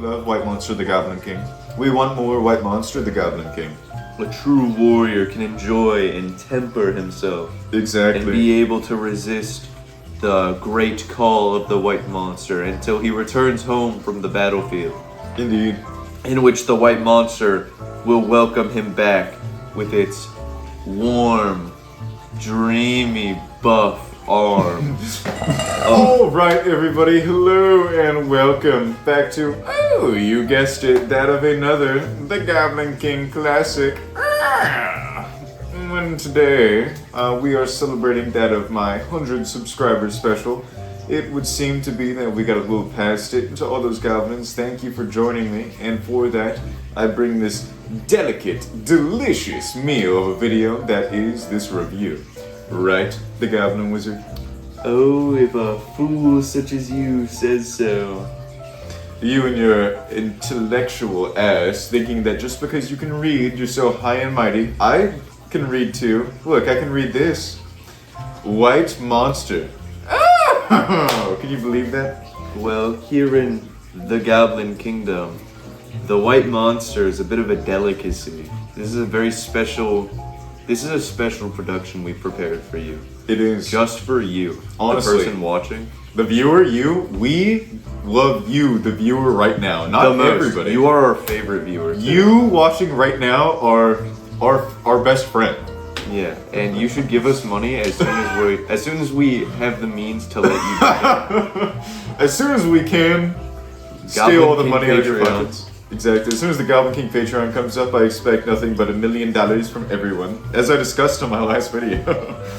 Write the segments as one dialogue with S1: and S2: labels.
S1: love White Monster the Goblin King. We want more White Monster the Goblin King.
S2: A true warrior can enjoy and temper himself.
S1: Exactly.
S2: And be able to resist the great call of the White Monster until he returns home from the battlefield.
S1: Indeed.
S2: In which the White Monster will welcome him back with its warm, dreamy, buff arms.
S1: Alright everybody, hello and welcome back to, oh, you guessed it, that of another, the Goblin King Classic. And today, we are celebrating that of my 100 subscribers special. It would seem to be that we got a little past it. To all those goblins, thank you for joining me, and for that, I bring this delicate, delicious meal of a video that is this review. Right, the Goblin Wizard?
S2: Oh, if a fool such as you says so.
S1: You and your intellectual ass thinking that just because you can read, you're so high and mighty. I can read too. Look, I can read this. White Monster. Oh, can you believe that?
S2: Well, here in the Goblin Kingdom, the White Monster is a bit of a delicacy. This is a special production we've prepared for you.
S1: It is.
S2: Just for you.
S1: Honestly.
S2: The person watching.
S1: The viewer, we love you, the viewer right now. Not everybody.
S2: You are our favorite viewer.
S1: You watching right now are our best friend.
S2: Yeah, and you should give us money as soon as we have the means to let you do it.
S1: As soon as we can, steal all the money out of your pockets. Exactly. As soon as the Goblin King Patreon comes up, I expect nothing but $1 million from everyone, as I discussed on my last video.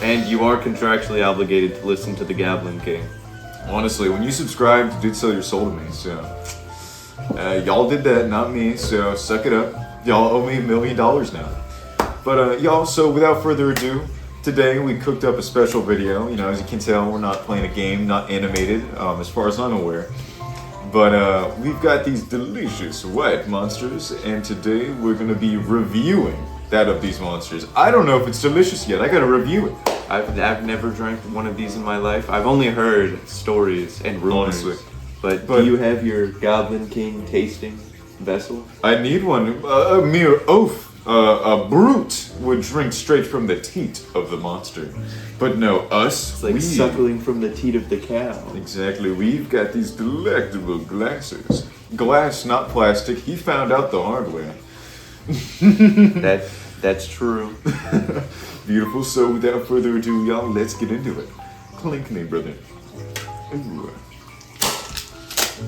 S2: And you are contractually obligated to listen to the Goblin King.
S1: Honestly, when you subscribed, you did sell your soul to me, so y'all did that, not me. So suck it up. Y'all owe me $1 million now. But y'all, so without further ado, today we cooked up a special video. You know, as you can tell, we're not playing a game, not animated, as far as I'm aware. But we've got these delicious white monsters, and today we're gonna be reviewing that of these monsters. I don't know if it's delicious yet. I gotta review it.
S2: I've never drank one of these in my life. I've only heard stories and rumors.
S1: Honestly.
S2: But do you have your Goblin King tasting vessel?
S1: I need one. A mere oaf. A brute would drink straight from the teat of the monster. But no, us,
S2: it's like suckling from the teat of the cow.
S1: Exactly, we've got these delectable glasses. Glass, not plastic. He found out the hard way.
S2: That's true.
S1: Beautiful, so without further ado, y'all, let's get into it. Clink me, brother. Ooh.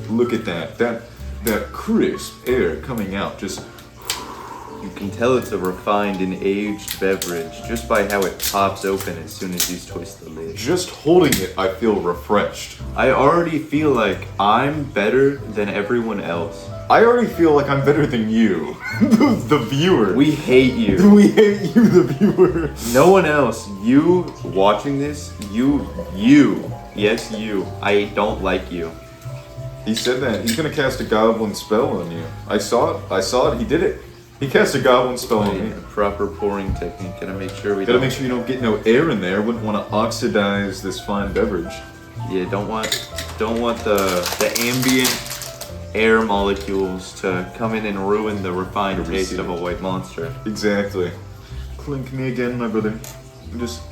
S1: Look at that. That crisp air coming out, just...
S2: You can tell it's a refined and aged beverage just by how it pops open as soon as you twist the lid.
S1: Just holding it, I feel refreshed.
S2: I already feel like I'm better than everyone else.
S1: I already feel like I'm better than you, the viewer.
S2: We hate you.
S1: We hate you, the viewer.
S2: No one else. You watching this, yes, you. I don't like you.
S1: He said that. He's gonna cast a goblin spell on you. I saw it. He did it. He cast a goblin spell on me.
S2: Proper pouring technique. Gotta make sure
S1: you don't get no air in there. Wouldn't want to oxidize this fine beverage.
S2: Yeah, don't want the ambient air molecules to come in and ruin the refined taste of a white monster.
S1: Exactly. Clink me again, my brother. Just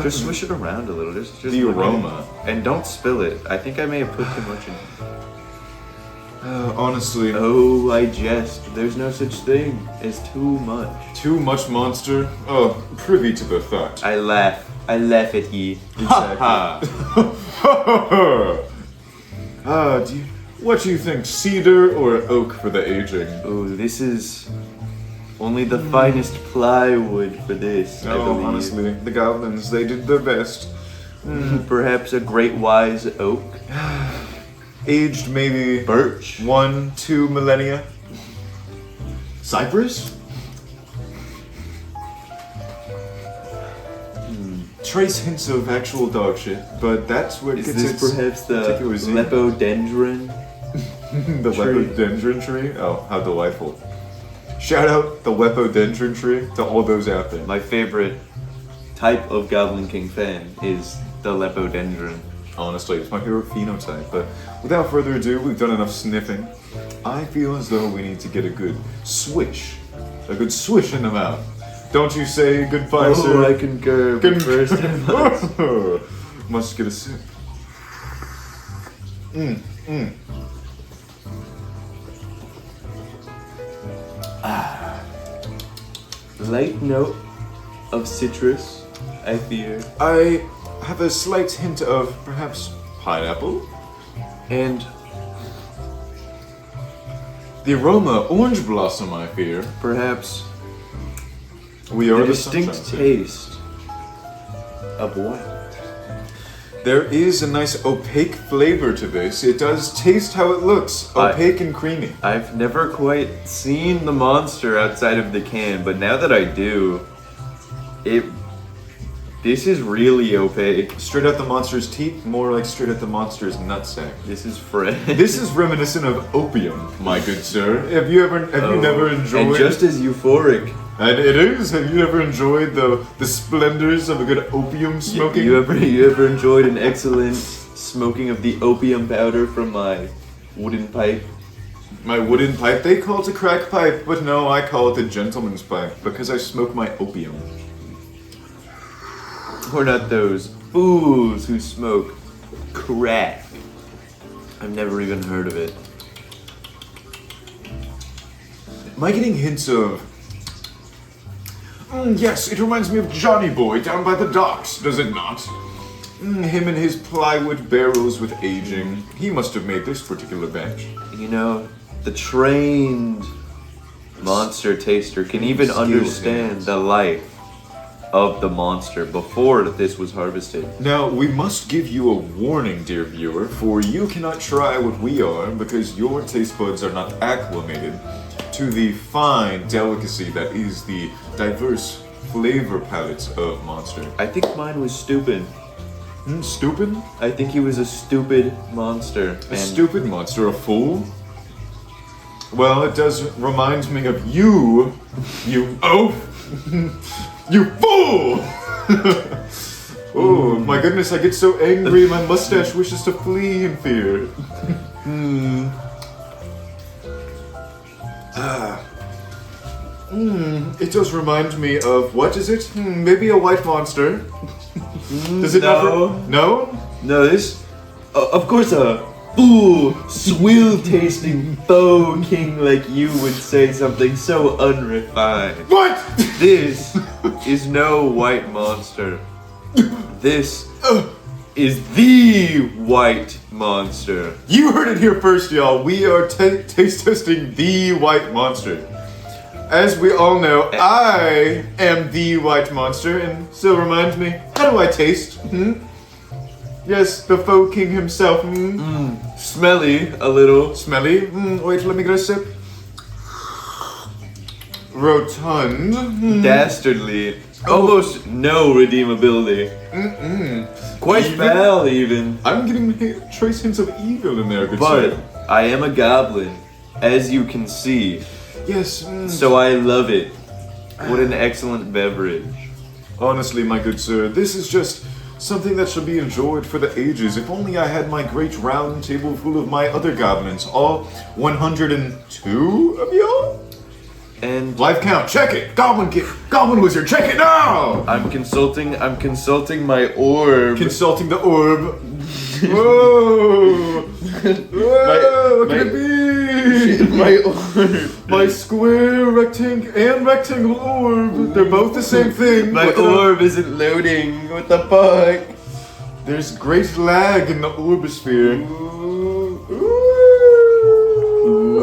S2: swish it around a little. Just
S1: the aroma.
S2: And don't spill it. I think I may have put too much in it.
S1: Honestly.
S2: Oh, I jest. There's no such thing as too much.
S1: Too much monster? Oh, privy to the thought.
S2: I laugh at ye.
S1: Exactly. What do you think, cedar or oak for the aging?
S2: Oh, this is only the finest plywood for this, I believe.
S1: Honestly, the goblins, they did their best.
S2: Perhaps a great wise oak.
S1: Aged maybe
S2: birch,
S1: 1-2 millennia. Cypress? Trace hints of actual dog shit, but that's what
S2: is
S1: gets
S2: this
S1: its
S2: perhaps the
S1: particular
S2: lepidodendron?
S1: The lepidodendron tree? Oh, how delightful. Shout out the lepidodendron tree to all those out there.
S2: My favorite type of Goblin King fan is the lepidodendron.
S1: Honestly, it's my favorite phenotype. But without further ado, we've done enough sniffing. I feel as though we need to get a good swish in the mouth. Don't you say goodbye, sir?
S2: I concur. But first,
S1: Must get a sip.
S2: Light note of citrus, I fear,
S1: I have a slight hint of perhaps pineapple.
S2: and
S1: The aroma, orange blossom, I fear.
S2: perhaps
S1: We are
S2: the
S1: the
S2: distinct
S1: sunshine.
S2: taste of wine.
S1: There is a nice opaque flavor to this. It does taste how it looks, opaque and creamy.
S2: I've never quite seen the monster outside of the can, but now that I do, this is really opaque.
S1: Straight out the monster's teeth, more like straight out the monster's nutsack.
S2: This is fresh.
S1: This is reminiscent of opium, my good sir. Have you never enjoyed?
S2: And just as euphoric.
S1: And it is. Have you ever enjoyed the splendors of a good opium smoking?
S2: You ever enjoyed an excellent smoking of the opium powder from my wooden pipe?
S1: My wooden pipe. They call it a crack pipe, but no, I call it a gentleman's pipe because I smoke my opium.
S2: We're not those fools who smoke crack. I've never even heard of it.
S1: Am I getting hints of? Yes, it reminds me of Johnny Boy down by the docks, does it not? Him and his plywood barrels with aging. He must have made this particular batch.
S2: You know, the trained monster taster can even
S1: Skilled
S2: understand
S1: hands.
S2: the life of the monster before this was harvested.
S1: Now, we must give you a warning, dear viewer, for you cannot try what we are because your taste buds are not acclimated to the fine delicacy that is the diverse flavor palettes of Monster.
S2: I think mine was stupid.
S1: Stupid?
S2: I think he was a stupid monster.
S1: A stupid monster, a fool? Well, it does remind me of you, you oaf, you fool! Oh, my goodness, I get so angry, my mustache wishes to flee in fear. It does remind me of, what is it? Maybe a white monster. Does it
S2: No.
S1: not? No?
S2: No, this, of course, a fool, swill-tasting faux king like you would say something so unrefined.
S1: What?
S2: This is no white monster. This is the white monster.
S1: You heard it here first, y'all. We are taste testing the white monster. As we all know, I am the white monster, and so reminds me, how do I taste? Yes, the faux king himself.
S2: Smelly, a little.
S1: Smelly. Wait, let me get a sip. Rotund.
S2: Dastardly. Almost no redeemability. Quite
S1: Even?
S2: foul, even.
S1: I'm getting trace hints of evil in there, good
S2: But
S1: sir.
S2: I am a goblin, as you can see.
S1: Yes.
S2: So I love it. What an excellent beverage.
S1: Honestly, my good sir, this is just something that should be enjoyed for the ages. If only I had my great round table full of my other goblins, all 102 of y'all?
S2: And
S1: Life count, check it! Goblin wizard, check it now!
S2: I'm consulting my orb.
S1: Consulting the orb. Whoa! Whoa, what could it be?
S2: my orb.
S1: My square, rectangle orb. They're both the same thing.
S2: My
S1: Look it up.
S2: orb isn't loading. What the fuck?
S1: There's great lag in the orbosphere.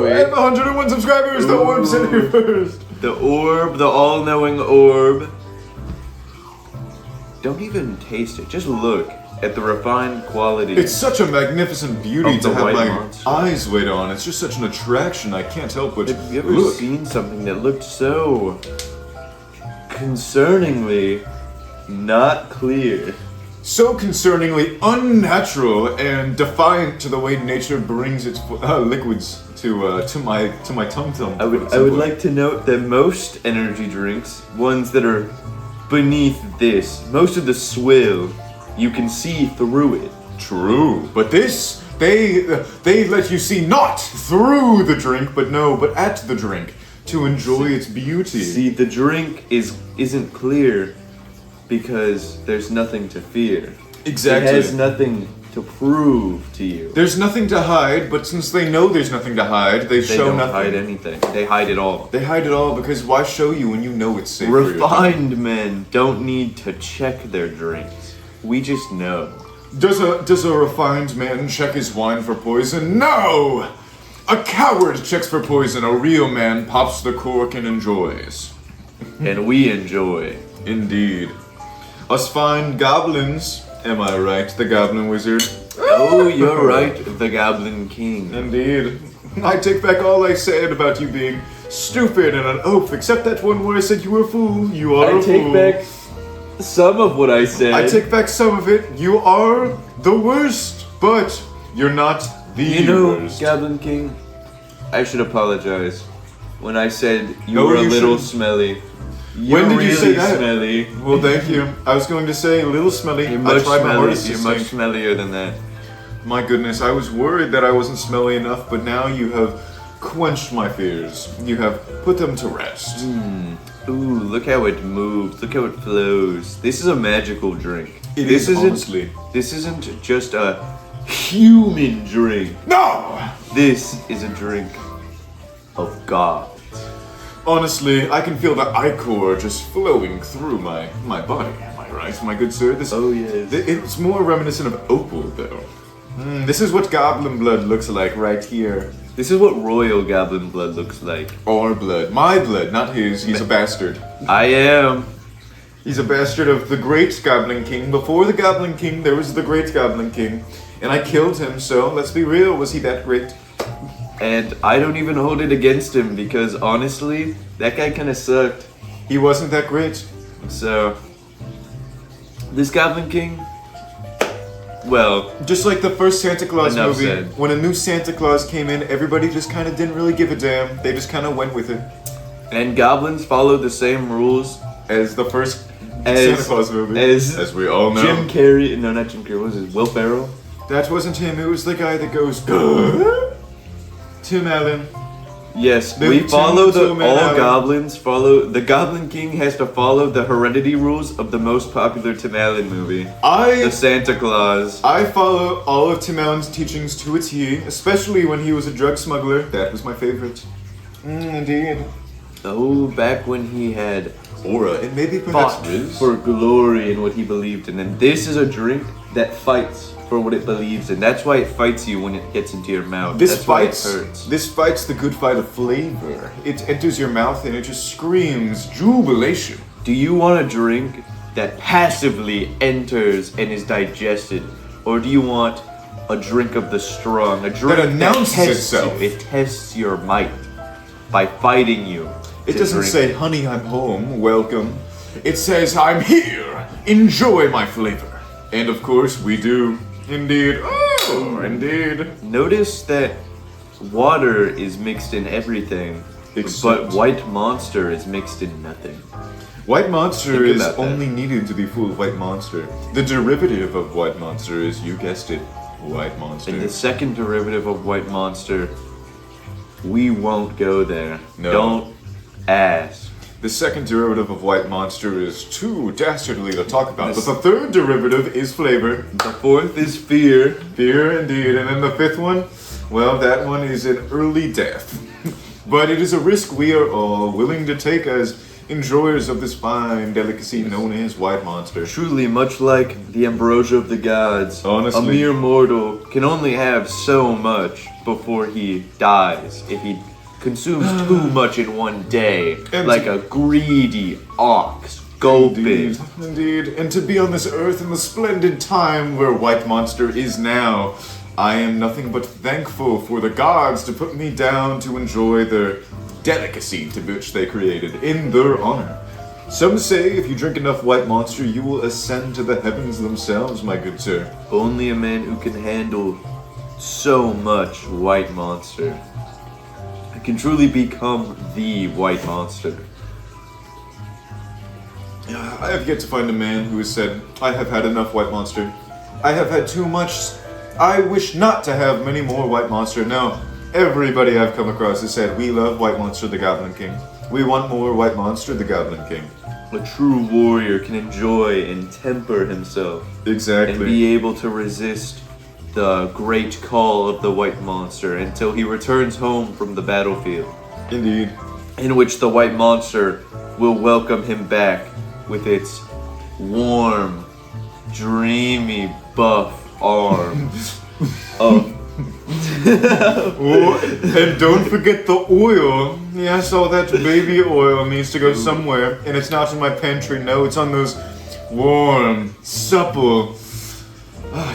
S1: I have 101 subscribers. The orb's in here first.
S2: The orb, the all-knowing orb. Don't even taste it. Just look at the refined quality.
S1: It's such a magnificent beauty
S2: Of
S1: to
S2: the
S1: have
S2: white
S1: my
S2: monster.
S1: eyes wait on. It's just such an attraction. I can't help but
S2: Have you ever
S1: look.
S2: seen something that looked so concerningly not clear?
S1: So concerningly unnatural and defiant to the way nature brings its liquids to my tum tum.
S2: I would like to note that most energy drinks, ones that are beneath this, most of the swill, you can see through it.
S1: True, but this, they let you see not through the drink, but at the drink, to enjoy its beauty.
S2: See, the drink isn't clear because there's nothing to fear.
S1: Exactly.
S2: It has nothing to prove to you.
S1: There's nothing to hide, but since they know there's nothing to hide, they show
S2: don't
S1: nothing.
S2: hide anything. They hide it all.
S1: They hide it all because why show you when you know it's safe for you?
S2: Refined men don't need to check their drinks. We just know.
S1: Does a refined man check his wine for poison? No! A coward checks for poison. A real man pops the cork and enjoys.
S2: And we enjoy.
S1: Indeed. Us fine goblins, am I right, the goblin wizard?
S2: Oh, you're right, the Goblin King.
S1: Indeed. I take back all I said about you being stupid and an oaf, except that one where I said you were a fool. You are a fool.
S2: I take back some of what I said.
S1: I take back some of it. You are the worst, but you're not the worst.
S2: Goblin King, I should apologize. When I said you
S1: No,
S2: were a
S1: you
S2: little
S1: shouldn't.
S2: smelly.
S1: When did
S2: really
S1: you say that?
S2: Smelly.
S1: Well, thank you. I was going to say a little smelly.
S2: You're
S1: I
S2: much
S1: tried my
S2: smelly.
S1: hardest to
S2: You're much
S1: stink.
S2: smellier than that.
S1: My goodness, I was worried that I wasn't smelly enough, but now you have quenched my fears. You have put them to rest.
S2: Ooh, look how it moves. Look how it flows. This is a magical drink.
S1: This honestly.
S2: This isn't just a human drink.
S1: No!
S2: This is a drink of God.
S1: Honestly, I can feel the ichor just flowing through my body. Am I right, my good sir?
S2: Oh, yes.
S1: It's more reminiscent of opal, though. This is what goblin blood looks like right here.
S2: This is what royal goblin blood looks like.
S1: Our blood. My blood, not his. He's a bastard.
S2: I am.
S1: He's a bastard of the great Goblin King. Before the Goblin King, there was the great Goblin King. And I killed him, so let's be real, was he that great?
S2: And I don't even hold it against him because honestly, that guy kind of sucked.
S1: He wasn't that great.
S2: So, this Goblin King, well,
S1: Just like the first Santa Claus
S2: Enough
S1: movie,
S2: said.
S1: when a new Santa Claus came in, everybody just kind of didn't really give a damn. They just kind of went with it.
S2: and goblins follow the same rules
S1: As the first
S2: as
S1: Santa Claus movie.
S2: as
S1: we all know.
S2: Jim Carrey. No, not Jim Carrey. What was it? Will Ferrell.
S1: That wasn't him, it was the guy that goes, "Grr." Tim Allen.
S2: Yes,
S1: The
S2: we follow
S1: Tim
S2: all
S1: Allen.
S2: goblins follow. The Goblin King has to follow the heredity rules of the most popular Tim Allen movie, The Santa Claus.
S1: I follow all of Tim Allen's teachings to a T, especially when he was a drug smuggler. That was my favorite. Indeed.
S2: Oh, back when he had
S1: Aura, and maybe perhaps
S2: fought
S1: Riz.
S2: for glory in what he believed in. And this is a drink that fights for what it believes in. That's why it fights you when it gets into your mouth.
S1: This
S2: That's why
S1: fights.
S2: it hurts.
S1: This fights the good fight of flavor. It enters your mouth and it just screams jubilation.
S2: Do you want a drink that passively enters and is digested? Or do you want a drink of the strong? A drink that
S1: announces
S2: tests
S1: itself.
S2: you. It tests your might by fighting you.
S1: It
S2: to
S1: doesn't
S2: drink
S1: say,
S2: it.
S1: honey, I'm home, welcome. It says, I'm here, enjoy my flavor. And of course, we do. Indeed. Oh, indeed.
S2: Notice that water is mixed in everything,
S1: Except-
S2: but White Monster is mixed in nothing.
S1: White Monster
S2: Think
S1: is
S2: about that.
S1: only needed to be full of White Monster. The derivative of White Monster is, you guessed it, White Monster.
S2: And the second derivative of White Monster, we won't go there.
S1: No.
S2: Don't ask.
S1: The second derivative of White Monster is too dastardly to talk about, but the third derivative is flavor.
S2: The fourth is fear.
S1: Fear indeed. And then the fifth one, well, that one is an early death. But it is a risk we are all willing to take as enjoyers of this fine delicacy known as White Monster.
S2: Truly, much like the ambrosia of the gods,
S1: Honestly.
S2: a mere mortal can only have so much before he dies. If he consumes too much in one day,
S1: And-
S2: like a greedy ox gulping.
S1: Indeed, indeed. And to be on this earth in the splendid time where White Monster is now, I am nothing but thankful for the gods to put me down to enjoy their delicacy to which they created in their honor. Some say if you drink enough White Monster, you will ascend to the heavens themselves, my good sir.
S2: Only a man who can handle so much White Monster can truly become the White Monster.
S1: I have yet to find a man who has said, I have had enough White Monster. I have had too much. I wish not to have many more White Monster. No, everybody I've come across has said, we love White Monster the Goblin King. We want more White Monster the Goblin King.
S2: A true warrior can enjoy and temper himself.
S1: Exactly.
S2: And be able to resist the great call of the White Monster until he returns home from the battlefield.
S1: Indeed.
S2: In which the White Monster will welcome him back with its warm, dreamy, buff arms of...
S1: Oh, and don't forget the oil. Yes, all that baby oil needs to go somewhere, and it's not in my pantry. No, it's on those warm, supple,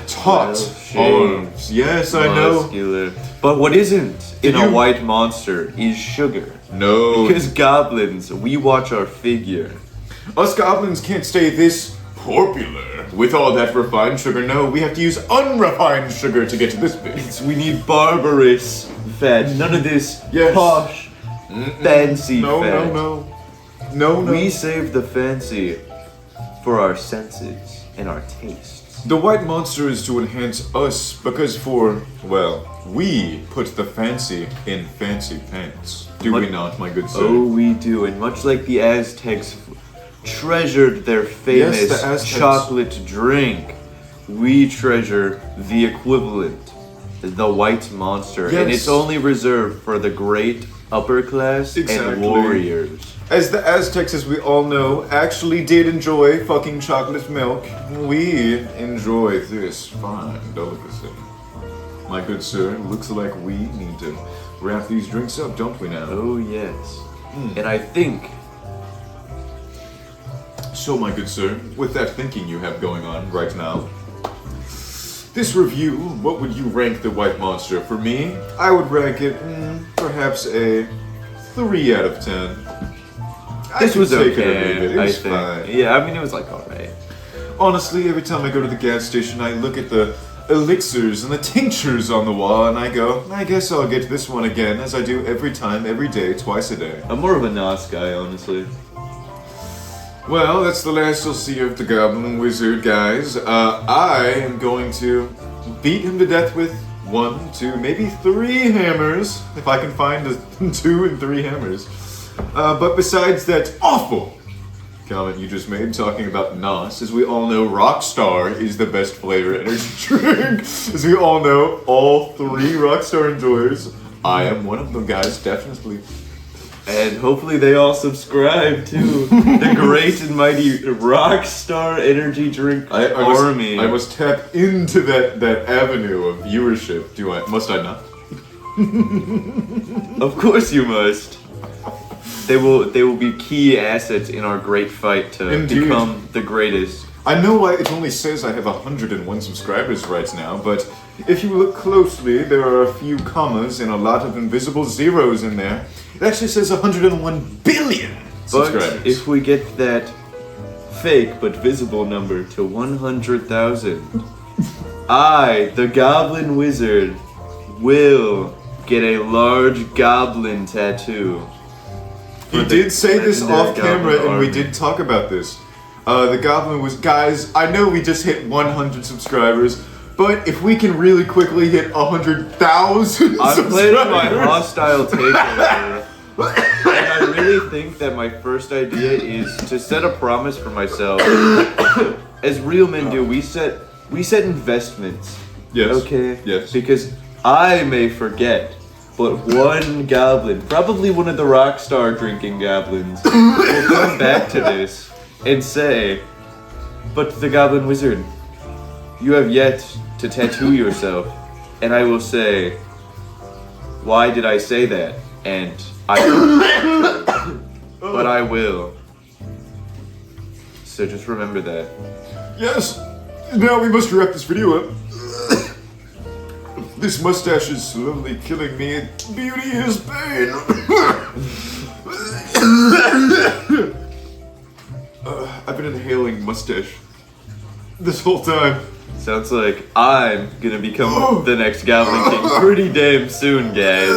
S1: taut arms. Yes, I know.
S2: Muscular. But what isn't in a White Monster is sugar.
S1: No.
S2: Because goblins, we watch our figure.
S1: Us goblins can't stay this popular with all that refined sugar. No, we have to use unrefined sugar to get to this big.
S2: We need barbarous fat. None of this posh, fancy fat.
S1: No.
S2: We save the fancy for our senses and our tastes.
S1: The White Monster is to enhance us because we put the fancy in fancy pants. Do we not, my good sir?
S2: Oh, we do. And much like the Aztecs treasured their famous chocolate drink, we treasure the equivalent, the White Monster.
S1: Yes.
S2: And it's only reserved for the great upper class and warriors.
S1: As the Aztecs, as we all know, actually did enjoy fucking chocolate milk, we enjoy this fine delicacy. My good sir, looks like we need to wrap these drinks up, don't we now?
S2: Oh, yes. And I think...
S1: So, my good sir, with that thinking you have going on right now, this review, what would you rank the White Monster? For me, I would rank it perhaps a 3 out of 10.
S2: This was okay,
S1: it was
S2: I think.
S1: fine.
S2: Yeah, I mean, it was like alright.
S1: Honestly, every time I go to the gas station, I look at the elixirs and the tinctures on the wall, and I go, I guess I'll get this one again, as I do every time, every day, twice a day.
S2: I'm more of a Nos guy, honestly.
S1: Well, that's the last you'll see of the Goblin Wizard, guys. I am going to beat him to death with 1, 2, maybe 3 hammers, if I can find 2 and 3 hammers. But besides that awful comment you just made talking about Nos, as we all know, Rockstar is the best flavor energy drink. As we all know, all 3 Rockstar enjoyers, I am one of them, guys, definitely.
S2: And hopefully they all subscribe to the great and mighty Rockstar energy drink army.
S1: I must tap into that avenue of viewership. Must I not?
S2: Of course you must. They will be key assets in our great fight to become the greatest.
S1: I know why it only says I have 101 subscribers right now, but if you look closely, there are a few commas and a lot of invisible zeros in there. It actually says 101 billion subscribers.
S2: But if we get that fake but visible number to 100,000, I, the Goblin Wizard, will get a large goblin tattoo.
S1: He did say this off camera, and we did talk about this. The Goblin was, guys, I know we just hit 100 subscribers, but if we can really quickly hit 100,000 subscribers.
S2: I'm planning my hostile takeover. And I really think that my first idea is to set a promise for myself. As real men do, we set investments.
S1: Yes.
S2: Okay?
S1: Yes.
S2: Because I may forget, but one goblin, probably one of the Rockstar drinking goblins, will come back to this and say, but the Goblin Wizard, you have yet to tattoo yourself. And I will say, why did I say that? And I don't. But I will. So just remember that.
S1: Yes. Now we must wrap this video up. This mustache is slowly killing me. Beauty is pain. I've been inhaling mustache this whole time.
S2: Sounds like I'm gonna become the next Goblin King pretty damn soon, guys.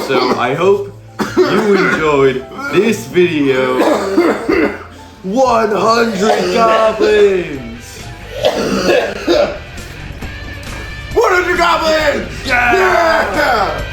S2: So I hope you enjoyed this video. 100 goblins!
S1: goblin! Yeah!